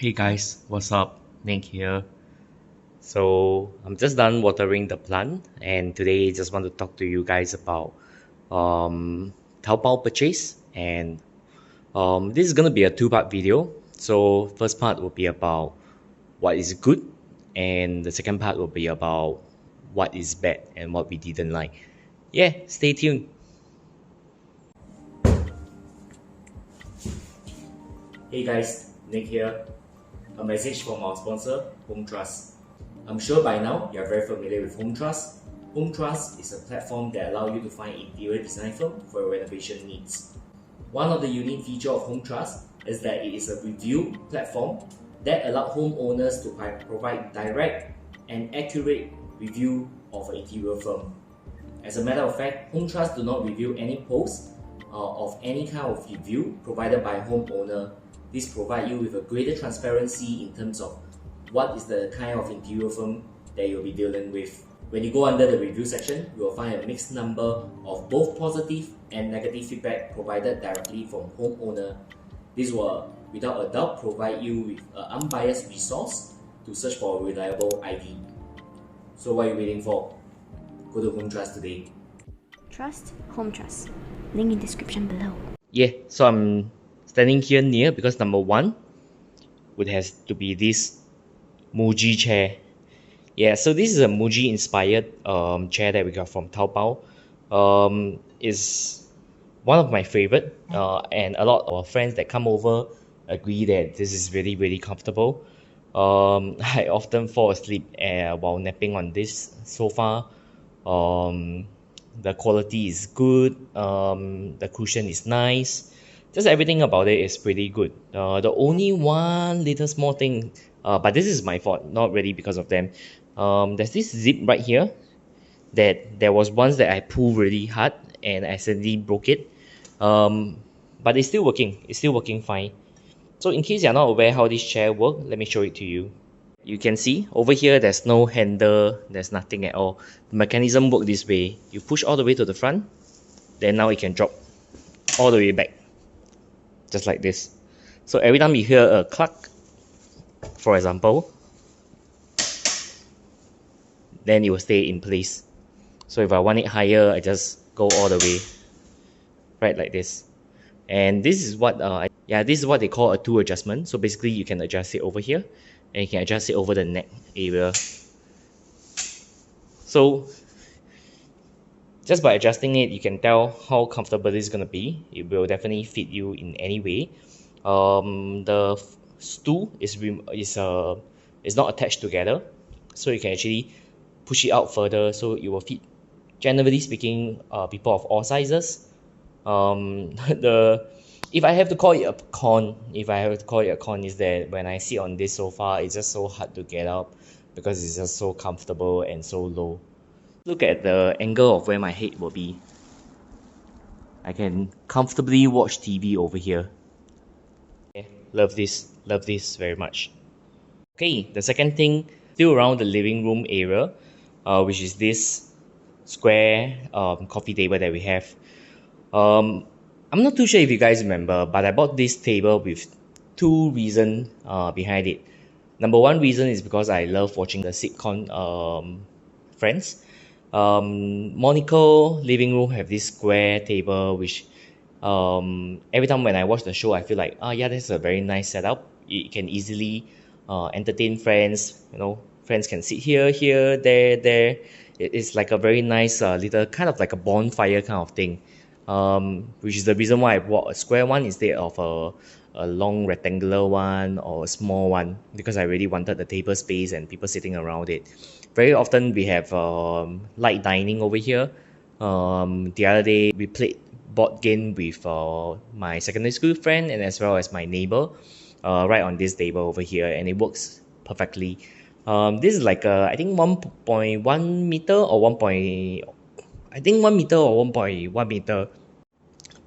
Hey guys, what's up? Nick here. So I'm just done watering the plant, and today I just want to talk to you guys about Taobao purchase. And this is gonna be a two-part video. So first part will be about what is good, and the second part will be about what is bad and what we didn't like. Yeah, stay tuned. Hey guys, Nick here. A message from our sponsor, Hometrust. I'm sure by now you're very familiar with Hometrust. Hometrust is a platform that allows you to find interior design firm for your renovation needs. One of the unique features of Hometrust is that it is a review platform that allows homeowners to provide direct and accurate review of an interior firm. As a matter of fact, Hometrust do not review any posts of any kind of review provided by a homeowner. This provides you with a greater transparency in terms of what is the kind of interior firm that you'll be dealing with. When you go under the review section, you will find a mixed number of both positive and negative feedback provided directly from homeowner. This will, without a doubt, provide you with an unbiased resource to search for a reliable ID. So what are you waiting for? Go to Hometrust today. Trust Hometrust. Link in description below. Yeah, so I'm standing here near because number one would has to be this MUJI chair. Yeah, so this is a MUJI inspired chair that we got from Taobao. Is one of my favorite, and a lot of friends that come over agree that this is really comfortable. I often fall asleep while napping on this sofa. The quality is good. The cushion is nice. Just everything about it is pretty good. The only one little small thing, but this is my fault, not really because of them. There's this zip right here that there was once that I pulled really hard and accidentally broke it. But it's still working. It's still working fine. So in case you're not aware how this chair works, let me show it to you. You can see over here there's no handle, there's nothing at all. The mechanism works this way. You push all the way to the front, then now it can drop all the way back. Just like this. So every time you hear a cluck, for example, then it will stay in place. So if I want it higher, I just go all the way, right like this. And this is what this is what they call a tool adjustment. So basically you can adjust it over here and you can adjust it over the neck area. So just by adjusting it, you can tell how comfortable this is going to be. It will definitely fit you in any way. The stool is not attached together, so you can actually push it out further, so it will fit, generally speaking, people of all sizes. If I have to call it a con, is that when I sit on this sofa, it's just so hard to get up because it's just so comfortable and so low. Look at the angle of where my head will be. I can comfortably watch TV over here. Yeah, love this very much. Okay, the second thing, still around the living room area, which is this square coffee table that we have. I'm not too sure if you guys remember, but I bought this table with two reasons behind it. Number one reason is because I love watching the sitcom Friends. Monaco living room have this square table, which every time when I watch the show, I feel like, yeah, that's a very nice setup. It can easily entertain friends. You know, friends can sit here, there. It's like a very nice little kind of like a bonfire kind of thing. Which is the reason why I bought a square one instead of a long rectangular one or a small one, because I really wanted the table space and people sitting around it. Very often we have light dining over here. The other day we played board game with my secondary school friend and as well as my neighbor right on this table over here, and it works perfectly. This is like I think 1.1 meter or 1 meter or 1.1 meter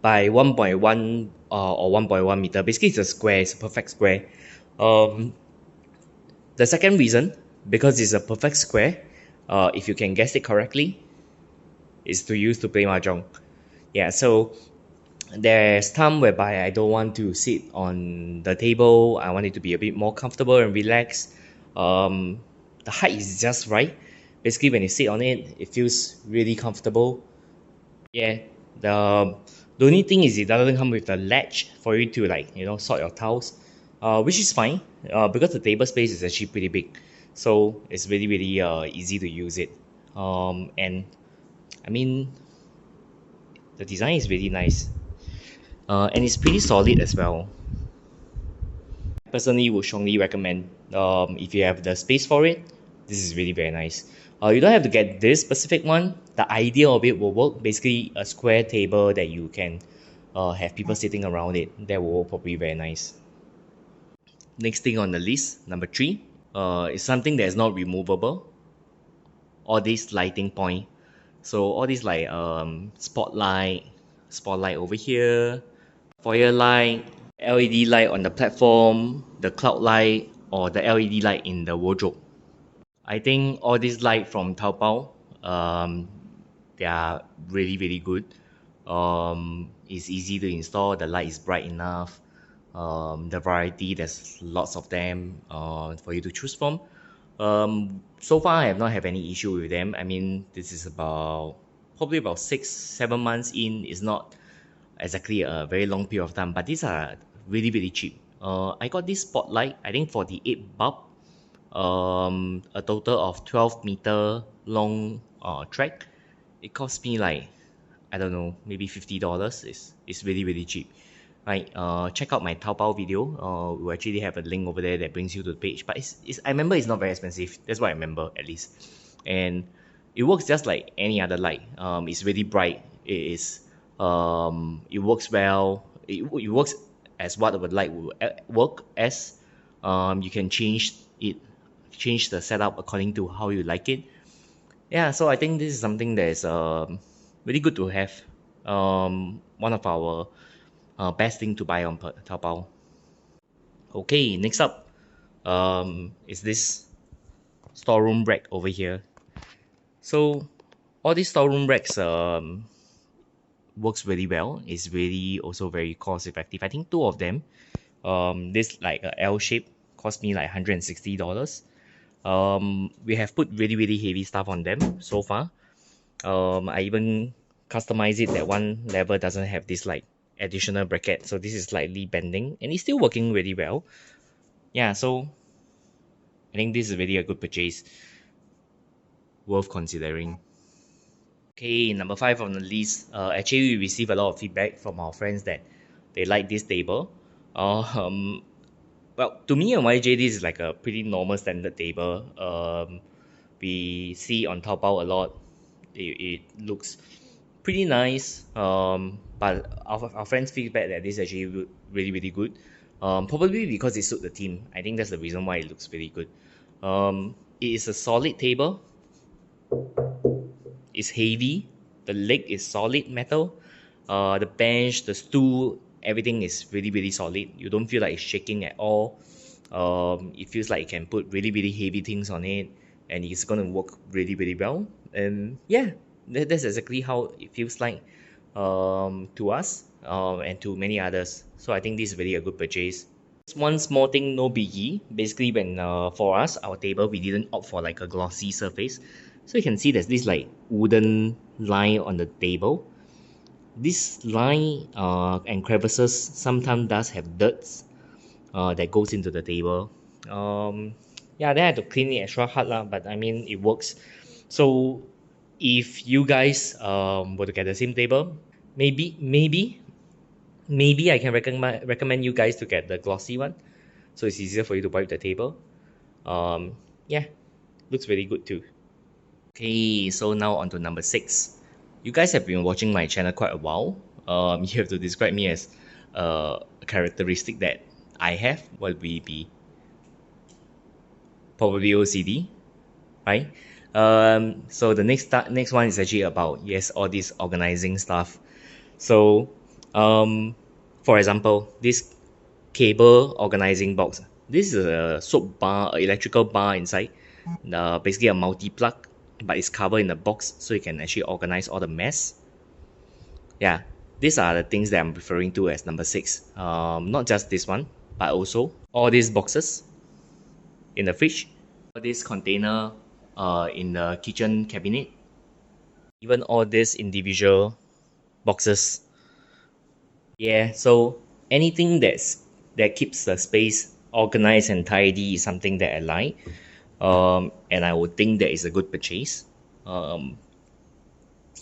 by 1.1 or 1.1 meter. Basically, it's a square. It's a perfect square. The second reason, because it's a perfect square, if you can guess it correctly, is to use to play mahjong. Yeah, so There's time whereby I don't want to sit on the table. I want it to be a bit more comfortable and relaxed. The height is just right. Basically, when you sit on it, it feels really comfortable. Yeah. The only thing is it doesn't come with a latch for you to like sort your towels, which is fine. Because the table space is actually pretty big, so it's really easy to use it. And I mean the design is really nice. And it's pretty solid as well. Personally, would strongly recommend. If you have the space for it, this is really very nice. You don't have to get this specific one. The idea of it will work. Basically, a square table that you can have people sitting around it. That will probably be very nice. Next thing on the list, number 3, is something that is not removable. All these lighting point. So all these like spotlight over here, foyer light, LED light on the platform, the cloud light, or the LED light in the wardrobe. I think all these light from Taobao, they are really good. It's easy to install. The light is bright enough. The variety, there's lots of them for you to choose from. So far, I have not had any issue with them. I mean, this is probably about 6-7 months in. It's not exactly a very long period of time, but these are really cheap. I got this spotlight, I think 48 bulb, a total of 12-meter long track. It cost me like, I don't know, maybe $50. It's really cheap. Right, check out my Taobao video. We actually have a link over there that brings you to the page. But I remember it's not very expensive. That's what I remember at least. And it works just like any other light. It's really bright. It works well. It works as what the light will work as. You can change the setup according to how you like it. Yeah, so I think this is something that is really good to have. One of our best thing to buy on Taobao. Okay, next up is this storeroom rack over here. So all these storeroom racks works really well. It's really also very cost effective. I think 2 of them, this like a L shape, cost me like $160. We have put really heavy stuff on them so far. I even customize it that one level doesn't have this like additional bracket, so this is slightly bending and it's still working really well. Yeah, so I think this is really a good purchase, worth considering. Okay, number 5 on the list. Actually, we received a lot of feedback from our friends that they like this table. Well, to me and YJ, this is like a pretty normal standard table. We see on Taobao a lot. It looks pretty nice. But our friends feedback that this is actually really good. Probably because it suits the theme. I think that's the reason why it looks really good. It is a solid table. It's heavy. The leg is solid metal. The bench, the stool, everything is really solid. You don't feel like it's shaking at all. It feels like you can put really heavy things on it, and it's gonna work really well. And yeah, that's exactly how it feels like to us and to many others. So I think this is really a good purchase. One small thing, no biggie. Basically, when for us, our table, we didn't opt for like a glossy surface. So you can see there's this like wooden line on the table. This line and crevices sometimes does have dirts that goes into the table. Yeah, then I had to clean it extra hard lah, but I mean it works. So if you guys were to get the same table, maybe I can recommend you guys to get the glossy one, so it's easier for you to wipe the table. Yeah, looks really good too. Okay, so now on to number 6. You guys have been watching my channel quite a while. You have to describe me as a characteristic that I have. What will it be? Probably OCD, right? So the next one is actually about, yes, all this organizing stuff. So for example, this cable organizing box. This is a soap bar, electrical bar inside. Basically a multi-plug, but it's covered in a box, so you can actually organize all the mess. Yeah, These are the things that I'm referring to as number 6. Not just this one, but also all these boxes in the fridge, all this container in the kitchen cabinet, even all these individual boxes. Yeah, so anything that keeps the space organized and tidy is something that I like. And I would think that is a good purchase. Um,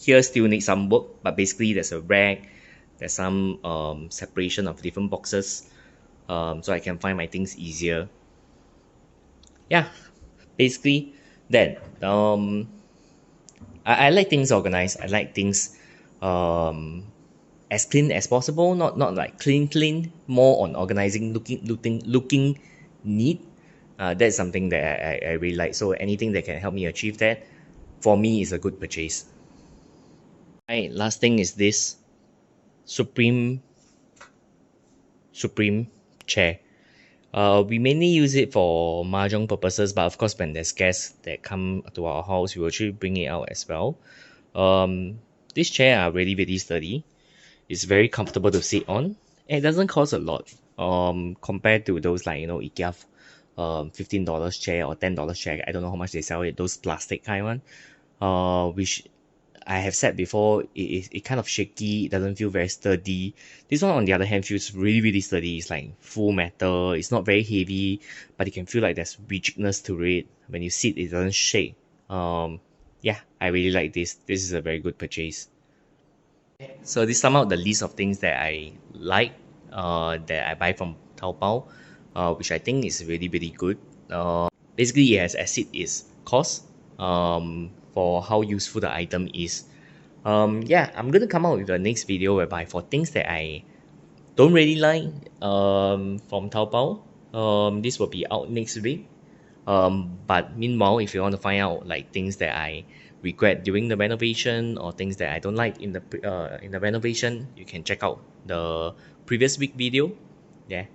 Here still need some work, but basically there's a rack, there's some separation of different boxes, so I can find my things easier. Yeah, basically that. I like things organized. I like things um, as clean as possible. Not like clean. More on organizing, looking neat. That's something that I really like. So anything that can help me achieve that, for me, is a good purchase. Right, last thing is this Supreme chair. We mainly use it for mahjong purposes, but of course, when there's guests that come to our house, we will actually bring it out as well. This chair are really sturdy. It's very comfortable to sit on. And it doesn't cost a lot. Compared to those like IKEA, $15 chair or $10 chair. I don't know how much they sell it. Those plastic kind one. Which I have said before, it kind of shaky, it doesn't feel very sturdy. This one, on the other hand, feels really sturdy. It's like full metal, it's not very heavy, but you can feel like there's rigidness to it. When you sit, it doesn't shake. Yeah, I really like this. This is a very good purchase. So this sum up the list of things that I like, that I buy from Taobao, which I think is really good. Basically, it has exceed its cost for how useful the item is. Yeah, I'm gonna come out with the next video whereby for things that I don't really like from Taobao, this will be out next week. But meanwhile, if you want to find out like things that I regret during the renovation or things that I don't like in the renovation, you can check out the previous week video. Yeah.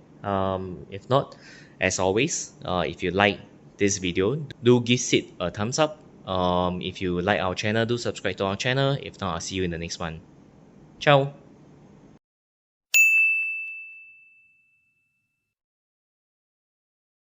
If not, as always, if you like this video, do give it a thumbs up. If you like our channel, do subscribe to our channel. If not, I'll see you in the next one. Ciao.